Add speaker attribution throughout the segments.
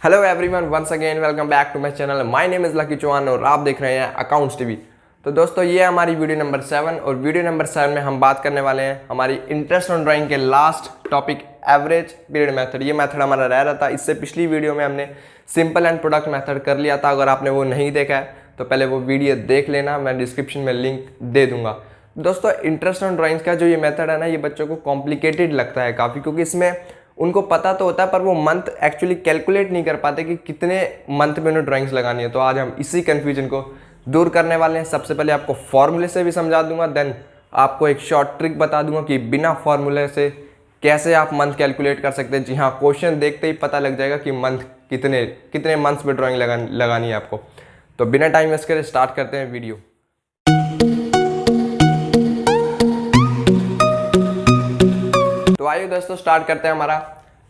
Speaker 1: Hello everyone, once again welcome back to my channel. My name is Lucky Chauhan और आप देख रहे हैं अकाउंट्स टीवी। तो दोस्तों, ये है हमारी वीडियो नंबर 7 और वीडियो नंबर 7 में हम बात करने वाले हैं हमारी इंटरेस्ट ऑन ड्राइंग के last topic average period method. ये मेथड हमारा रह रहा था। इससे पिछली वीडियो में हमने सिंपल एंड प्रोडक्ट मेथड कर लिया था। अगर आपने वो नहीं देखा है तो पहले वो वीडियो देख लेना, मैं डिस्क्रिप्शन में लिंक दे दूंगा। दोस्तों, इंटरेस्ट ऑन ड्राइंग्स का जो ये मेथड है ना, ये बच्चों को कॉम्प्लिकेटेड लगता है काफ़ी, क्योंकि इसमें उनको पता तो होता है पर वो मंथ एक्चुअली कैलकुलेट नहीं कर पाते कि कितने मंथ में उन्हें ड्राइंग्स लगानी है। तो आज हम इसी कन्फ्यूजन को दूर करने वाले हैं। सबसे पहले आपको फॉर्मूले से भी समझा दूंगा, देन आपको एक शॉर्ट ट्रिक बता दूंगा कि बिना फॉर्मूले से कैसे आप मंथ कैलकुलेट कर सकते हैं। जी हाँ, क्वेश्चन देखते ही पता लग जाएगा कि मंथ कितने मंथ्स में ड्राइंग लगानी है आपको। तो बिना टाइम वेस्ट करे स्टार्ट करते हैं वीडियो। तो आइए दोस्तों, स्टार्ट करते हैं हमारा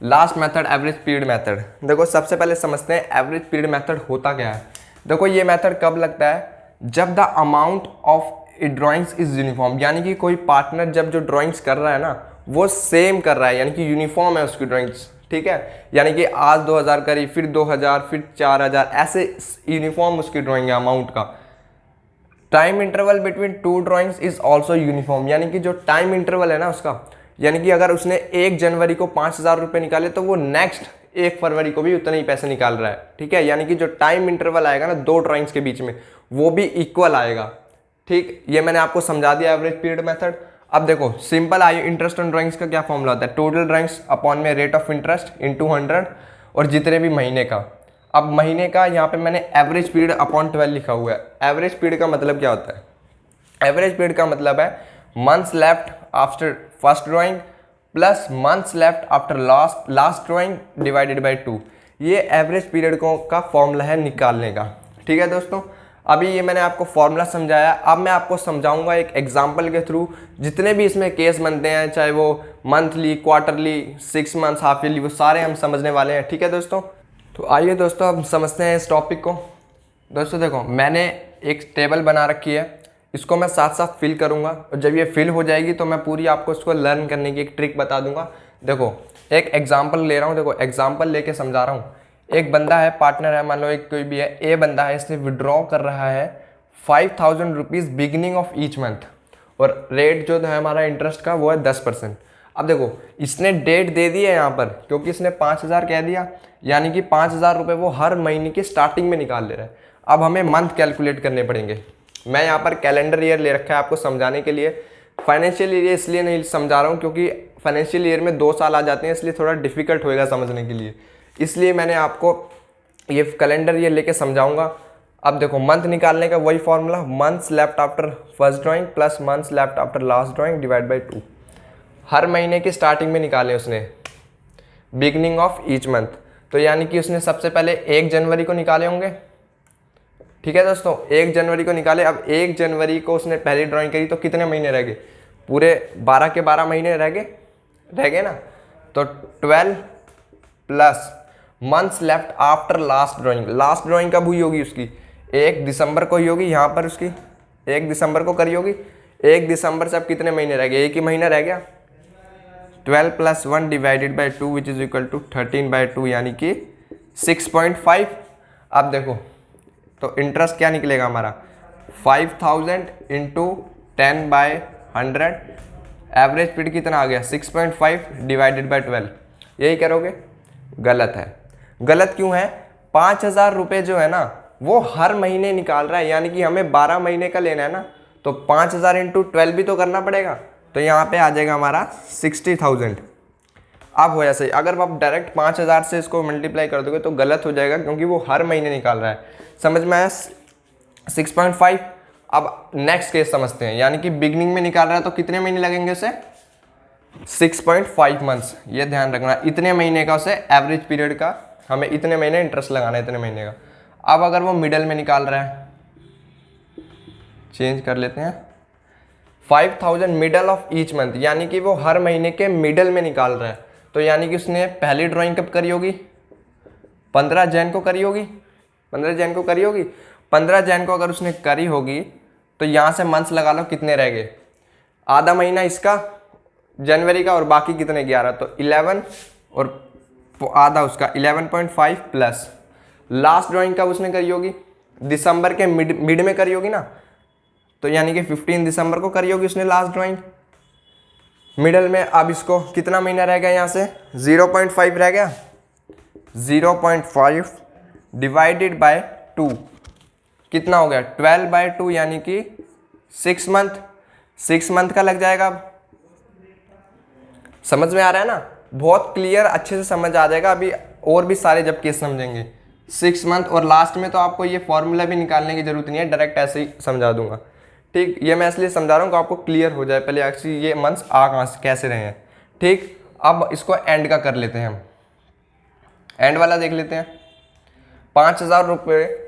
Speaker 1: last method, average period method. देखो, सबसे पहले समझते हैं एवरेज पीरियड मेथड होता क्या है। देखो, ये मेथड कब लगता है, जब the amount of drawings is uniform, यानी कि कोई पार्टनर जब जो ड्राइंग्स कर रहा है ना वो सेम कर रहा है, यानी कि यूनिफॉर्म है उसकी ड्राइंग्स। ठीक है, यानी कि आज 2000 करी, फिर 2000, फिर 4000, ऐसे यूनिफॉर्म उसकी ड्राइंग है अमाउंट का। Time interval between two drawings is also uniform, यानी कि जो टाइम इंटरवल है ना उसका, यानी कि अगर उसने 1 जनवरी को 5000 रुपये निकाले तो वो नेक्स्ट 1 फरवरी को भी उतने ही पैसे निकाल रहा है। ठीक है, यानी कि जो टाइम इंटरवल आएगा ना दो ड्राइंग्स के बीच में, वो भी इक्वल आएगा। ठीक, ये मैंने आपको समझा दिया एवरेज पीरियड मेथड। अब देखो, simple I interest on drawings का क्या फॉर्मूला होता है, टोटल ड्राइंग्स अपॉन में रेट ऑफ इंटरेस्ट इनटू 100 और जितने भी महीने का। अब महीने का यहाँ पे मैंने एवरेज पीरियड अपॉन 12 लिखा हुआ है। एवरेज पीरियड का मतलब क्या होता है, एवरेज पीरियड का मतलब है months left after first drawing plus months left after last drawing divided by 2। ये एवरेज पीरियड का फॉर्मूला है निकालने का। ठीक है दोस्तों, अभी ये मैंने आपको फॉर्मूला समझाया। अब मैं आपको समझाऊंगा एक एग्जांपल के थ्रू, जितने भी इसमें केस बनते हैं, चाहे वो monthly, quarterly, 6 months, half yearly, वो सारे हम समझने वाले हैं। ठीक है दोस्तों, तो आइए दोस्तों अब समझते हैं इस टॉपिक को। दोस्तों देखो, मैंने एक टेबल बना रखी है, इसको मैं साथ साथ फिल करूंगा और जब ये फिल हो जाएगी तो मैं पूरी आपको इसको लर्न करने की एक ट्रिक बता दूंगा। देखो, एक एग्जांपल ले रहा हूँ, देखो एग्जांपल लेके समझा रहा हूँ। एक बंदा है, पार्टनर है, मान लो एक कोई भी है, ए बंदा है, इसने विड्रॉ कर रहा है 5000 rupees beginning of each month और रेट जो है हमारा इंटरेस्ट का वो है 10%। अब देखो, इसने डेट दे दी है यहाँ पर, क्योंकि इसने 5000 कह दिया, यानी कि 5000 रुपये वो हर महीने की स्टार्टिंग में निकाल ले रहा है। अब हमें मंथ कैलकुलेट करने पड़ेंगे। मैं यहाँ पर कैलेंडर ईयर ले रखा है आपको समझाने के लिए। फाइनेंशियल ईयर इसलिए नहीं समझा रहा हूँ क्योंकि फाइनेंशियल ईयर में 2 साल आ जाते हैं, इसलिए थोड़ा डिफिकल्ट होएगा समझने के लिए, इसलिए मैंने आपको ये कैलेंडर ईयर लेके समझाऊंगा। अब देखो, मंथ निकालने का वही formula, months left after first drawing plus months left after last drawing divide by 2। हर महीने की स्टार्टिंग में निकाले उसने, बिगनिंग ऑफ ईच मंथ, तो यानी कि उसने सबसे पहले 1 जनवरी को निकाले होंगे। ठीक है दोस्तों, 1 जनवरी को निकाले। अब 1 जनवरी को उसने पहली ड्राइंग करी तो कितने महीने रह गए, पूरे 12 के 12 महीने रह गए ना। तो 12 plus months left after last drawing. Last drawing कब हुई होगी उसकी, 1 दिसंबर को ही होगी। यहाँ पर उसकी 1 दिसंबर को करी होगी। 1 दिसंबर से अब कितने महीने रह गए, एक ही महीना रह गया। 12 plus 1 divided by 2 which is equal to 13/2, यानी कि 6.5। अब देखो, तो इंटरेस्ट क्या निकलेगा हमारा, 5000 इंटू 10/100। एवरेज पीरियड कितना आ गया, 6.5 डिवाइडेड बाई 12। यही करोगे, गलत है। गलत क्यों है, 5000 रुपये जो है ना वो हर महीने निकाल रहा है, यानी कि हमें 12 महीने का लेना है ना, तो 5000 इंटू 12 भी तो करना पड़ेगा। तो यहाँ पे आ जाएगा हमारा 60,000। अब हो ऐसे ही, अगर आप डायरेक्ट 5000 से इसको मल्टीप्लाई कर दोगे तो गलत हो जाएगा, क्योंकि वो हर महीने निकाल रहा है। समझ में आया, 6.5। अब नेक्स्ट केस समझते हैं, यानी कि बिगनिंग में निकाल रहा है तो कितने महीने लगेंगे उसे, 6.5 मंथ्स। ये ध्यान रखना, इतने महीने का उसे एवरेज पीरियड का हमें इतने महीने इंटरेस्ट लगाना है, इतने महीने का। अब अगर वो मिडल में निकाल रहा है, चेंज कर लेते हैं, 5000 मिडल ऑफ ईच मंथ, यानी कि वो हर महीने के मिडल में निकाल रहा है। तो यानी कि उसने पहली ड्राइंग कब करी होगी, 15 जैन को करी होगी। 15 जैन को करी होगी। 15 जैन को अगर उसने करी होगी तो यहाँ से मंथ्स लगा लो कितने रह गए, आधा महीना इसका जनवरी का और बाकी कितने 11, तो 11 और आधा उसका 11.5 प्लस लास्ट ड्राइंग कब उसने करी होगी, दिसंबर के मिड में करी होगी ना, तो यानी कि 15 दिसंबर को करी होगी उसने लास्ट ड्राइंग मिडल में। अब इसको कितना महीना रह गया, यहाँ से 0.5 रह गया, 0.5 डिवाइडेड बाय 2 कितना हो गया 12/2 यानी कि 6 मंथ। 6 मंथ का लग जाएगा। अब समझ में आ रहा है ना, बहुत क्लियर अच्छे से समझ आ जाएगा। अभी और भी सारे जब केस समझेंगे 6 मंथ, और लास्ट में तो आपको ये फॉर्मूला भी निकालने की जरूरत नहीं है, डायरेक्ट ऐसे ही समझा दूंगा। ठीक, ये मैं इसलिए समझा रहा हूँ कि आपको क्लियर हो जाए पहले एक्चुअली ये मंथ्स आ कहाँ से कैसे रहे हैं। ठीक, अब इसको एंड का कर लेते हैं हम, एंड वाला देख लेते हैं। 5,000 रुपये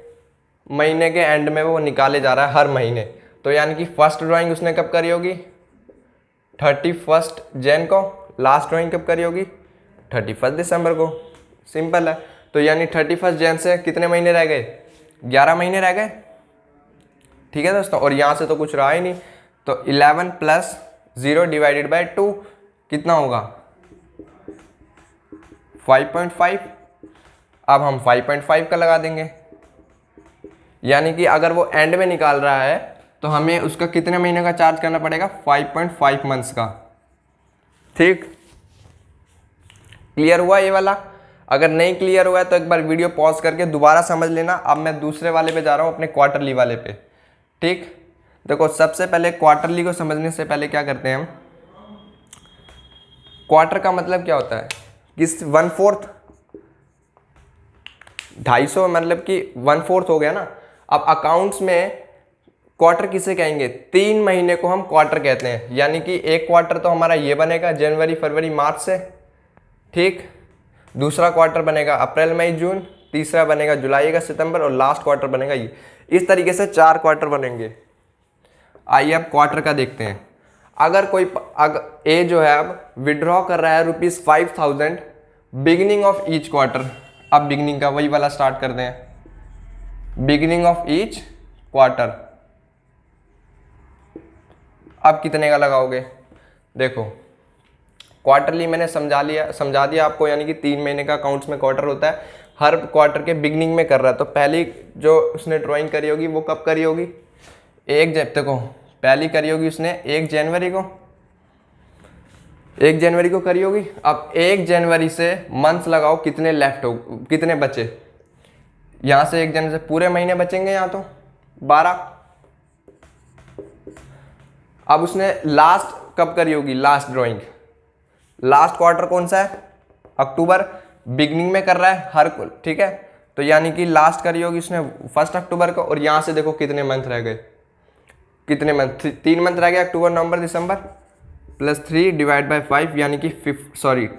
Speaker 1: महीने के एंड में वो निकाले जा रहा है हर महीने, तो यानी कि फर्स्ट ड्राइंग उसने कब करी होगी 31 जैन को, लास्ट ड्राइंग कब करी होगी 31 दिसंबर को। सिंपल है। तो यानी 31 जैन से कितने महीने रह गए, 11 महीने रह गए। ठीक है दोस्तों, और यहाँ से तो कुछ रहा ही नहीं, तो 11 प्लस 0 डिवाइडेड बाय 2 कितना होगा 5.5। अब हम 5.5 का लगा देंगे, यानी कि अगर वो एंड में निकाल रहा है तो हमें उसका कितने महीने का चार्ज करना पड़ेगा 5.5 मंथ्स का। ठीक, क्लियर हुआ ये वाला। अगर नहीं क्लियर हुआ है तो एक बार वीडियो पॉज करके दोबारा समझ लेना। अब मैं दूसरे वाले पे जा रहा हूँ, अपने क्वार्टरली वाले पे। ठीक, देखो सबसे पहले क्वार्टरली को समझने से पहले क्या करते हैं हम, क्वार्टर का मतलब क्या होता है, किस 1/4 250 मतलब कि 1/4 हो गया ना। अब अकाउंट्स में क्वार्टर किसे कहेंगे, 3 महीने को हम क्वार्टर कहते हैं, यानी कि एक क्वार्टर तो हमारा ये बनेगा जनवरी फरवरी मार्च से। ठीक, दूसरा क्वार्टर बनेगा अप्रैल मई जून, तीसरा बनेगा जुलाई अगस्त सितंबर, और लास्ट क्वार्टर बनेगा ये। इस तरीके से 4 क्वार्टर बनेंगे। आइए अब क्वार्टर का देखते हैं। अगर कोई ए जो है अब विड्रॉ कर रहा है ₹5,000 बिगिनिंग ऑफ ईच क्वार्टर। अब बिगिनिंग का वही वाला स्टार्ट करते हैं, बिगिनिंग ऑफ ईच क्वार्टर। अब कितने का लगाओगे, देखो क्वार्टरली मैंने समझा दिया आपको, यानी कि 3 महीने का अकाउंट्स में क्वार्टर होता है, हर क्वार्टर के बिगिनिंग में कर रहा है। तो पहली जो उसने ड्राइंग करी होगी वो कब करी होगी, देखो पहली करी होगी उसने 1 जनवरी को, 1 जनवरी को करी होगी। अब 1 जनवरी से मंथ्स लगाओ, कितने लेफ्ट हो, कितने बचे, यहाँ से 1 जनवरी से पूरे महीने बचेंगे, यहाँ तो 12। अब उसने लास्ट कब करी होगी, लास्ट ड्राइंग, लास्ट क्वार्टर कौन सा है, अक्टूबर, बिगनिंग में कर रहा है हर, ठीक है, तो यानी कि लास्ट करी होगी उसने 1 अक्टूबर को। और यहाँ से देखो कितने मंथ रह गए, कितने मंथ, 3 मंथ रह गए, अक्टूबर नवंबर दिसंबर, प्लस 3 डिवाइड बाय 5 यानी कि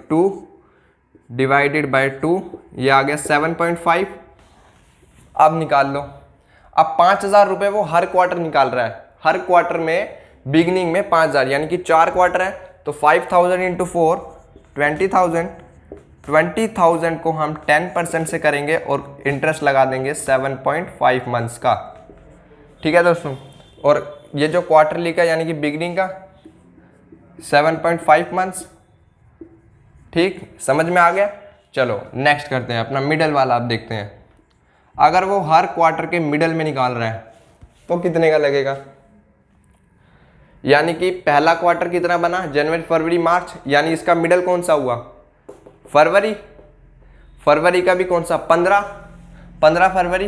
Speaker 1: 2 डिवाइडेड बाय 2, ये आ गया 7.5। अब निकाल लो। अब 5,000 रुपये वो हर क्वार्टर निकाल रहा है, हर क्वार्टर में बिगनिंग में 5,000, यानी कि 4 क्वार्टर है, तो 5,000 इंटू 4 20,000। 20,000 को हम 10% से करेंगे और इंटरेस्ट लगा देंगे 7.5 मंथ्स का। ठीक है दोस्तों, और ये जो क्वार्टरली का यानी कि बिगनिंग का 7.5 मंथ्स। ठीक, समझ में आ गया। चलो नेक्स्ट करते हैं अपना मिडल वाला। अब देखते हैं अगर वो हर क्वार्टर के मिडल में निकाल रहा है तो कितने का लगेगा, यानी कि पहला क्वार्टर कितना बना, जनवरी फरवरी मार्च, यानी इसका मिडल कौन सा हुआ, फरवरी। फरवरी का भी कौन सा, 15 फरवरी,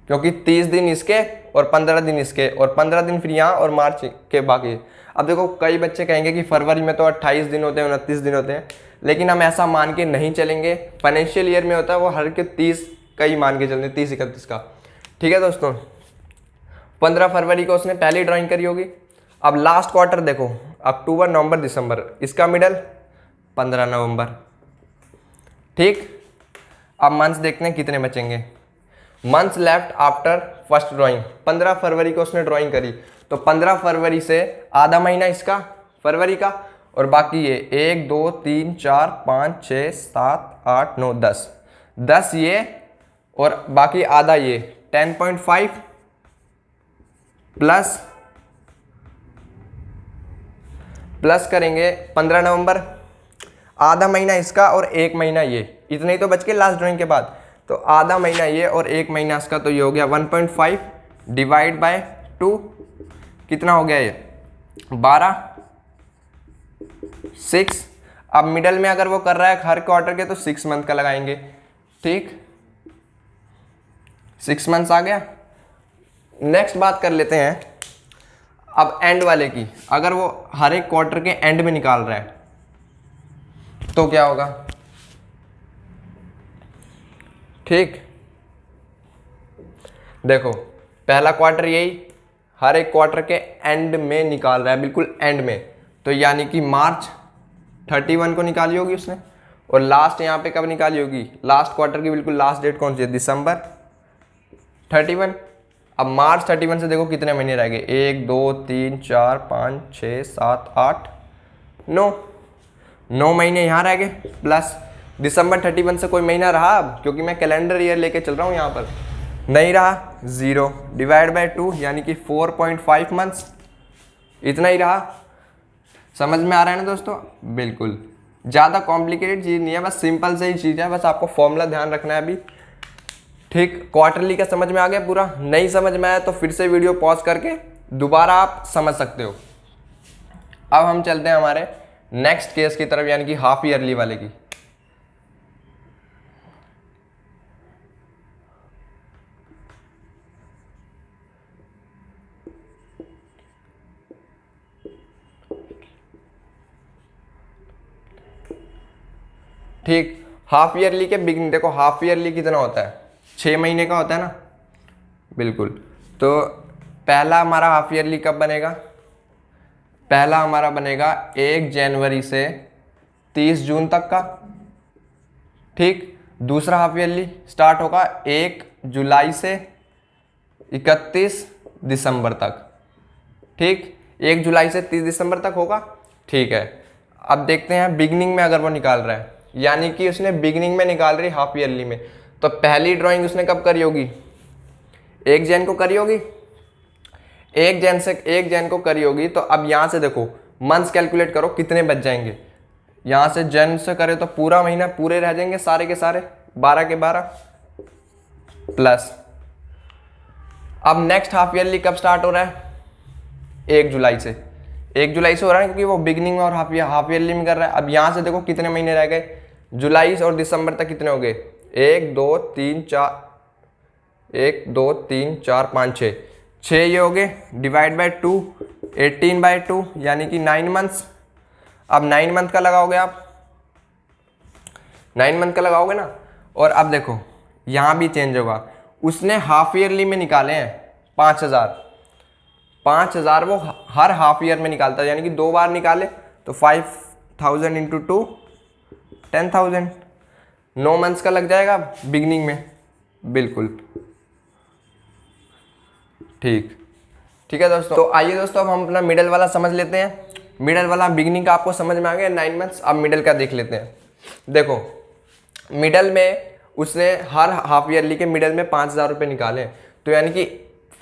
Speaker 1: क्योंकि 30 दिन इसके और 15 दिन इसके, और 15 दिन फिर यहाँ, और मार्च के बाकी। अब देखो कई बच्चे कहेंगे कि फरवरी में तो 28 दिन होते हैं, 29 दिन होते हैं, लेकिन हम ऐसा मान के नहीं चलेंगे। फाइनेंशियल ईयर में होता है वो हर के 30 का ही मान के चलते, 30-31 का। ठीक है दोस्तों, 15 फरवरी को उसने पहली ड्राइंग करी होगी। अब लास्ट क्वार्टर देखो, अक्टूबर नवंबर दिसंबर, इसका मिडल 15 नवंबर। ठीक, अब मंथ्स देखते हैं कितने बचेंगे। Months left after first drawing, 15 फरवरी को उसने ड्राइंग करी, तो 15 फरवरी से आधा महीना इसका फरवरी का, और बाकी ये 1 2 3 4 5 6 7 8 9 10 ये, और बाकी आधा ये 10.5 प्लस करेंगे 15 नवंबर। आधा महीना इसका और 1 महीना ये, इतने ही तो बच के लास्ट ड्राइंग के बाद। तो आधा महीना ये और 1 महीना इसका, तो ये हो गया 1.5 डिवाइड बाय 2, कितना हो गया ये 12, 6। अब मिडल में अगर वो कर रहा है हर क्वार्टर के तो 6 मंथ का लगाएंगे, ठीक, 6 मंथ्स आ गया। नेक्स्ट बात कर लेते हैं अब एंड वाले की। अगर वो हर एक क्वार्टर के एंड में निकाल रहा है तो क्या होगा, ठीक, देखो पहला क्वार्टर यही हर एक क्वार्टर के एंड में निकाल रहा है, बिल्कुल एंड में, तो यानी कि मार्च 31 को निकाली होगी उसने, और लास्ट यहाँ पे कब निकाली होगी, लास्ट क्वार्टर की बिल्कुल लास्ट डेट कौन सी है, दिसंबर 31। अब मार्च 31 से देखो कितने महीने रह गए, 1 2 3 4 5 6 7 8 9 महीने यहाँ रह गए, प्लस दिसंबर 31 से कोई महीना रहा अब, क्योंकि मैं कैलेंडर ईयर लेके चल रहा हूँ यहाँ पर, नहीं रहा, 0 डिवाइड बाय 2 यानी कि 4.5 मंथ्स, इतना ही रहा। समझ में आ रहा है ना दोस्तों, बिल्कुल ज़्यादा कॉम्प्लिकेटेड चीज़ नहीं है, बस सिंपल से ही चीज़ है, बस आपको फॉर्मूला ध्यान रखना है अभी, ठीक। क्वार्टरली का समझ में आ गया पूरा, नहीं समझ में आया तो फिर से वीडियो पॉज करके दोबारा आप समझ सकते हो। अब हम चलते हैं हमारे नेक्स्ट केस की तरफ, यानी कि हाफ ईयरली वाले की। ठीक, हाफ ईयरली के बिगिनिंग देखो, हाफ ईयरली कितना होता है, 6 महीने का होता है ना, बिल्कुल। तो पहला हमारा हाफ ईयरली कब बनेगा, पहला हमारा बनेगा 1 जनवरी से 30 जून तक का, ठीक। दूसरा हाफ ईयरली स्टार्ट होगा 1 जुलाई से 31 दिसंबर तक, ठीक, 1 जुलाई से 30 दिसंबर तक होगा, ठीक है। अब देखते हैं बिगिनिंग में अगर वो निकाल रहा है, यानी कि उसने बिगिनिंग में निकाल रही हाफ ईयरली में, तो पहली ड्राइंग उसने कब करी होगी, 1 जन को करी होगी, 1 जन को करी होगी। तो अब यहाँ से देखो मंथ्स कैलकुलेट करो कितने बच जाएंगे, यहाँ से जन से करे तो पूरा महीना पूरे रह जाएंगे सारे के सारे, 12 के 12 प्लस। अब नेक्स्ट हाफ ईयरली कब स्टार्ट हो रहा है, 1 जुलाई से, 1 जुलाई से हो रहा है क्योंकि वो बिगिनिंग में और हाफ ईयरली में कर रहा है। अब यहाँ से देखो कितने महीने रह गए, जुलाई और दिसंबर तक कितने हो गए, 1 2 3 4 1 2 3 4 5 6 ये हो गए, डिवाइड बाय 2 18/2 यानी कि 9 मंथ्स। अब 9 मंथ का लगाओगे आप, 9 मंथ का लगाओगे ना। और अब देखो यहाँ भी चेंज होगा, उसने हाफ ईयरली में निकाले हैं 5000 वो हर हाफ ईयर में निकालता है, यानी कि 2 बार निकाले तो 5000 इंटू 2 10,000, 9 मंथ्स का लग जाएगा बिगनिंग में, बिल्कुल ठीक है दोस्तों। तो आइए दोस्तों अब हम अपना मिडल वाला समझ लेते हैं। मिडल वाला बिगनिंग का आपको समझ में आ गया 9 मंथ्स, अब मिडल का देख लेते हैं। देखो मिडल में उसने हर हाफ ईयरली के मिडल में 5000 रुपये निकाले, तो यानी कि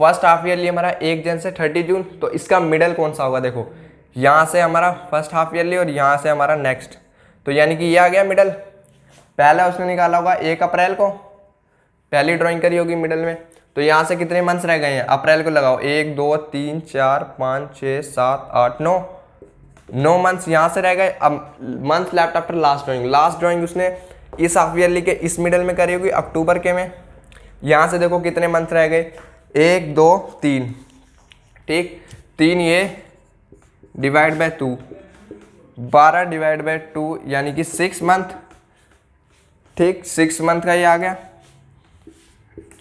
Speaker 1: फर्स्ट हाफ ईयरली हमारा 1 जन से 30 जून, तो इसका मिडल कौन सा होगा, देखो यहाँ से हमारा फर्स्ट हाफ ईयरली और यहाँ से हमारा नेक्स्ट, तो यानी कि ये आ गया मिडल। पहला उसने निकाला होगा 1 अप्रैल को, पहली ड्राइंग करी होगी मिडल में, तो यहाँ से कितने मंथ्स रह गए हैं, अप्रैल को लगाओ 1 2 3 4 5 6 7 8 9 मंथ्स यहाँ से रह गए। अब month left after last drawing उसने इस हाफ ईयरली के इस मिडल में करी होगी अक्टूबर के में, यहाँ से देखो कितने मंथ रह गए, 1 2 3, ठीक, 3 ये डिवाइड बाय 2 12 डिवाइड बाय 2 यानी कि 6 मंथ, ठीक, 6 मंथ का ये आ गया।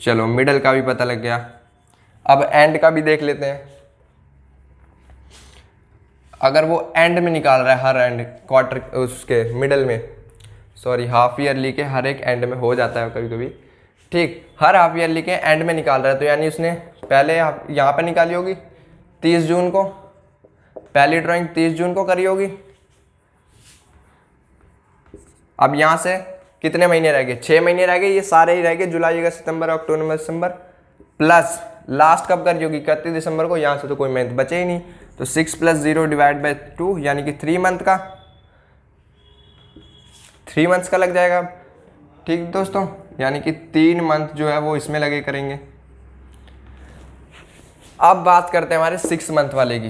Speaker 1: चलो मिडल का भी पता लग गया, अब एंड का भी देख लेते हैं। अगर वो एंड में निकाल रहा है, हर एंड क्वार्टर उसके मिडल में, सॉरी हाफ ईयरली के हर एक एंड में हो जाता है कभी कभी, ठीक, हर हाफ ईयरली के एंड में निकाल रहा है, तो यानी उसने पहले यहाँ पर निकाली होगी 30 जून को, पहली ड्राइंग 30 जून को करी होगी। अब यहाँ से कितने महीने रह गए, 6 महीने रह गए, ये सारे ही रह गए, जुलाई अगस्त सितंबर अक्टूबर नवंबर दिसंबर, प्लस लास्ट कब करी होगी 31 दिसंबर को, यहाँ से तो कोई मंथ बचे ही नहीं, तो 6 + 0 डिवाइड बाय 2 यानी कि 3 मंथ का, 3 मंथ्स का लग जाएगा। ठीक दोस्तों, यानी कि 3 मंथ जो है वो इसमें लगे करेंगे। अब बात करते हैं हमारे 6 मंथ वाले की।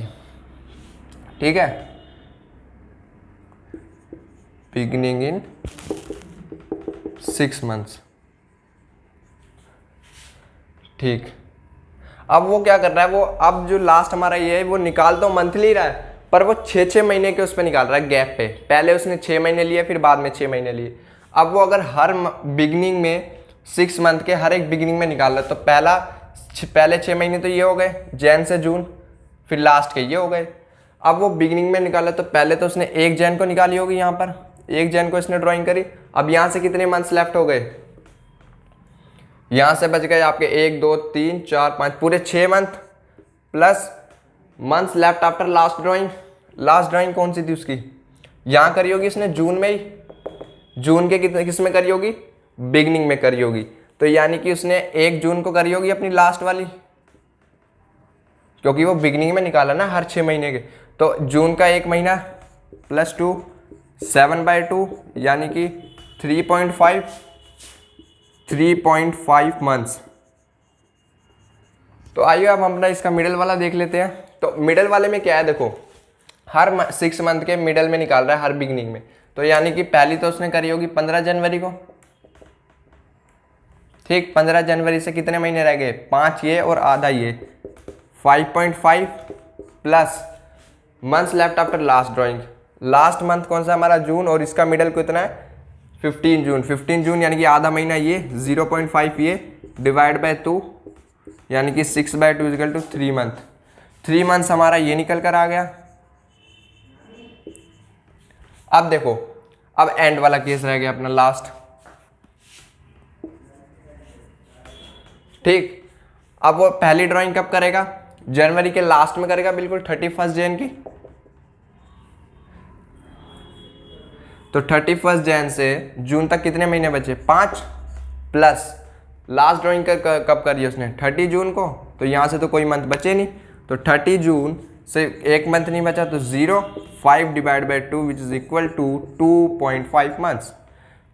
Speaker 1: ठीक है, बिगिनिंग इन 6 मंथ्स। ठीक, अब वो क्या कर रहा है, वो अब जो लास्ट हमारा ये है वो निकाल तो मंथली रहा है, पर वो 6-6 महीने के उस पर निकाल रहा है गैप पे। पहले उसने 6 महीने लिए, फिर बाद में 6 महीने लिए। अब वो अगर हर बिगिनिंग में 6 मंथ के हर एक बिगिनिंग में निकाल रहा है, तो पहले 6 महीने तो ये हो गए जैन से जून, फिर लास्ट के ये हो गए। अब वो बिगिनिंग में निकाला तो पहले तो उसने 1 जैन को निकाली होगी, यहाँ पर 1 जैन को इसने ड्राइंग करी। अब यहाँ से कितने मंथ्स लेफ्ट हो गए, यहाँ से बच गए आपके 1 2 3 4 5 पूरे 6 month plus months left after last drawing. Last drawing कौन सी थी उसकी, यहाँ करी होगी इसने जून में ही। जून के किस में करी होगी, बिगनिंग में करी होगी। तो यानी कि उसने 1 जून को करी होगी अपनी लास्ट वाली, क्योंकि वो बिगनिंग में निकाला ना हर 6 महीने के। तो जून का 1 महीना प्लस 2 7/2 यानी कि 3.5 मंथ्स। तो आइए अब हम अपना इसका मिडल वाला देख लेते हैं। तो मिडल वाले में क्या है, देखो हर 6 मंथ के मिडल में निकाल रहा है हर बिगनिंग में। तो यानी कि पहली तो उसने करी होगी 15 जनवरी को। ठीक, 15 जनवरी से कितने महीने रह गए, 5 ये और आधा ये, 5.5 plus months left after last drawing. Last month कौन सा हमारा, जून, और इसका मिडल कितना है 15 जून। 15 जून यानी कि आधा महीना ये, 0.5 ये डिवाइड बाय 2 यानी कि 6/2 इक्वल टू 3 मंथ। 3 मंथ्स हमारा ये निकल कर आ गया। अब देखो, अब एंड वाला केस रह गया अपना लास्ट। ठीक, अब वो पहली ड्राइंग कब करेगा, जनवरी के लास्ट में करेगा, बिल्कुल 31 जैन की। तो 31 जैन से जून तक कितने महीने बचे, 5 प्लस लास्ट ड्राइंग कब करी उसने, 30 जून को। तो यहाँ से तो कोई मंथ बचे नहीं, तो 30 जून से 1 मंथ नहीं बचा, तो 0 5 divide by 2 which is equal to 2.5 months.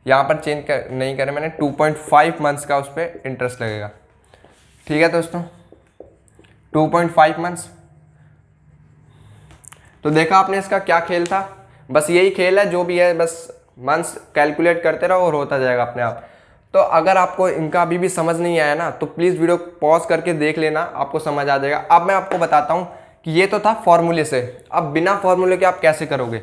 Speaker 1: यहाँ पर चेंज नहीं करे मैंने, 2.5 मंथ्स का उस पर इंटरेस्ट लगेगा। ठीक है दोस्तों, 2.5 मंथ्स। तो देखा आपने इसका क्या खेल था, बस यही खेल है, जो भी है बस मंथ्स कैलकुलेट करते रहो और होता जाएगा अपने आप। तो अगर आपको इनका अभी भी समझ नहीं आया ना, तो प्लीज़ वीडियो पॉज करके देख लेना, आपको समझ आ जाएगा। अब मैं आपको बताता हूँ कि ये तो था फॉर्मूले से, अब बिना फॉर्मूले के आप कैसे करोगे।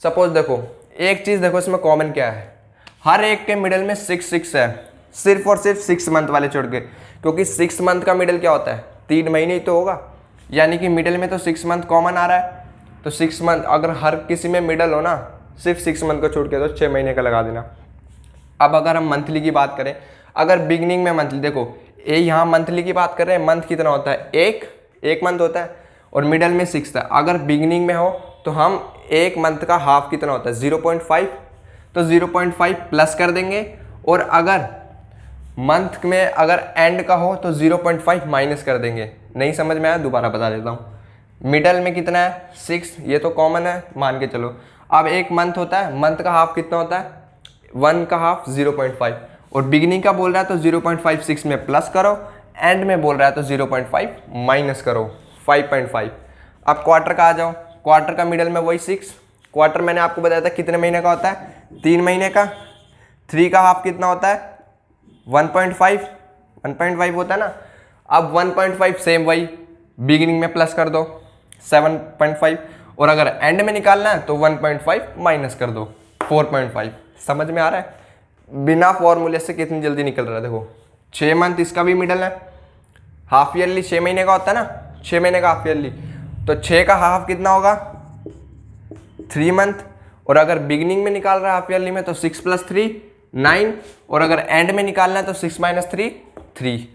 Speaker 1: सपोज देखो, एक चीज़ देखो इसमें कॉमन क्या है, हर एक के मिडल में 6 है, सिर्फ और सिर्फ 6 मंथ वाले छोड़ के, क्योंकि 6 मंथ का मिडल क्या होता है, 3 महीने ही तो होगा, यानी कि मिडल में तो 6 मंथ कॉमन आ रहा है। तो 6 मंथ अगर हर किसी में मिडल हो ना, सिर्फ 6 मंथ को छोड़ के तो 6 महीने का लगा देना। अब अगर हम मंथली की बात करें, अगर बिगनिंग में मंथली, देखो ये यहाँ मंथली की बात कर रहे हैं, मंथ कितना होता है, एक मंथ होता है, और मिडल में 6 था। अगर बिगनिंग में हो तो हम 1 मंथ का हाफ कितना होता है, 0.5, तो 0.5 प्लस कर देंगे, और अगर मंथ में अगर एंड का हो तो 0.5 माइनस कर देंगे। नहीं समझ में आया, दोबारा बता देता हूँ। मिडल में कितना है, 6, ये तो कॉमन है मान के चलो। अब 1 मंथ होता है, मंथ का हाफ कितना होता है, 1 का हाफ 0.5, और बिगिनिंग का बोल रहा है तो 0.5 6 में प्लस करो, एंड में बोल रहा है तो 0.5 माइनस करो, 5.5। अब क्वार्टर का आ जाओ, क्वार्टर का मिडल में वही 6, क्वार्टर मैंने आपको बताया था कितने महीने का होता है, 3 महीने का। 3 का हाफ कितना होता है, 1.5 होता है ना। अब 1.5 सेम वही बिगिनिंग में प्लस कर दो 7.5, और अगर एंड में निकालना है तो 1.5 माइनस कर दो 4.5। समझ में आ रहा है, बिना फॉर्मूले से कितनी जल्दी निकल रहा है। देखो 6 मंथ इसका भी मिडल है, हाफ ईयरली 6 महीने का होता है ना, 6 महीने का हाफ ईयरली, तो 6 का हाफ कितना होगा, 3 मंथ, और अगर बिगिनिंग में निकाल रहा है हाफ ईयरली में तो 6 + 3 9, और अगर एंड में निकालना है तो 6 - 3 3।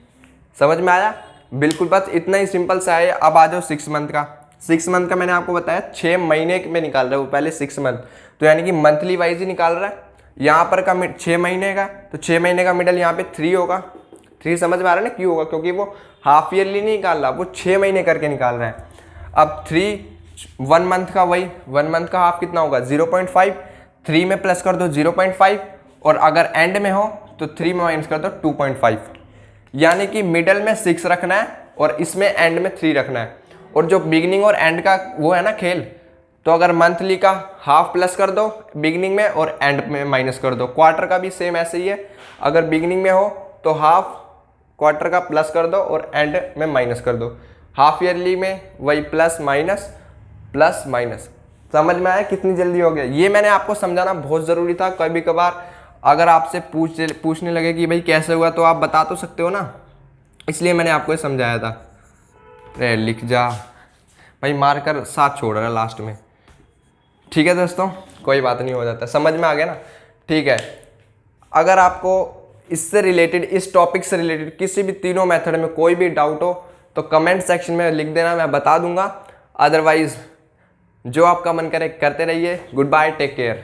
Speaker 1: समझ में आया, बिल्कुल बस इतना ही सिंपल सा है। अब आ जाओ 6 मंथ का। 6 मंथ का मैंने आपको बताया 6 महीने में निकाल रहा है वो पहले 6 मंथ, तो यानी कि मंथली वाइज ही निकाल रहा है। यहाँ पर का 6 महीने का, तो 6 महीने का मिडल यहाँ पे 3 होगा। 3 समझ में आ रहा है ना क्यों होगा, क्योंकि वो हाफ ईयरली नहीं निकाल रहा, वो 6 महीने करके निकाल रहा है। अब 3 1 मंथ का, वही 1 मंथ का हाफ कितना होगा 0.5, 3 में प्लस कर दो 0.5 और अगर एंड में हो तो 3 में माइनस कर दो 2.5। यानी कि मिडल में 6 रखना है और इसमें एंड में 3 रखना है। और जो बिगिनिंग और एंड का वो है ना खेल, तो अगर मंथली का हाफ प्लस कर दो बिगिनिंग में और एंड में माइनस कर दो। क्वार्टर का भी सेम ऐसे ही है, अगर बिगिनिंग में हो तो हाफ क्वार्टर का प्लस कर दो और एंड में माइनस कर दो। हाफ ईयरली में वही प्लस माइनस। समझ में आया कितनी जल्दी हो गया? ये मैंने आपको समझाना बहुत ज़रूरी था। कभी कभार अगर आपसे पूछने लगे कि भाई कैसे हुआ, तो आप बता तो सकते हो ना, इसलिए मैंने आपको ये समझाया था। अरे लिख जा भाई, मार कर साथ छोड़ रहा है लास्ट में। ठीक है दोस्तों, कोई बात नहीं, हो जाता, समझ में आ गया ना? ठीक है, अगर आपको इससे रिलेटेड, इस टॉपिक से रिलेटेड किसी भी तीनों मेथड में कोई भी डाउट हो तो कमेंट सेक्शन में लिख देना, मैं बता दूंगा। अदरवाइज जो आपका मन करे करते रहिए। Goodbye, take care.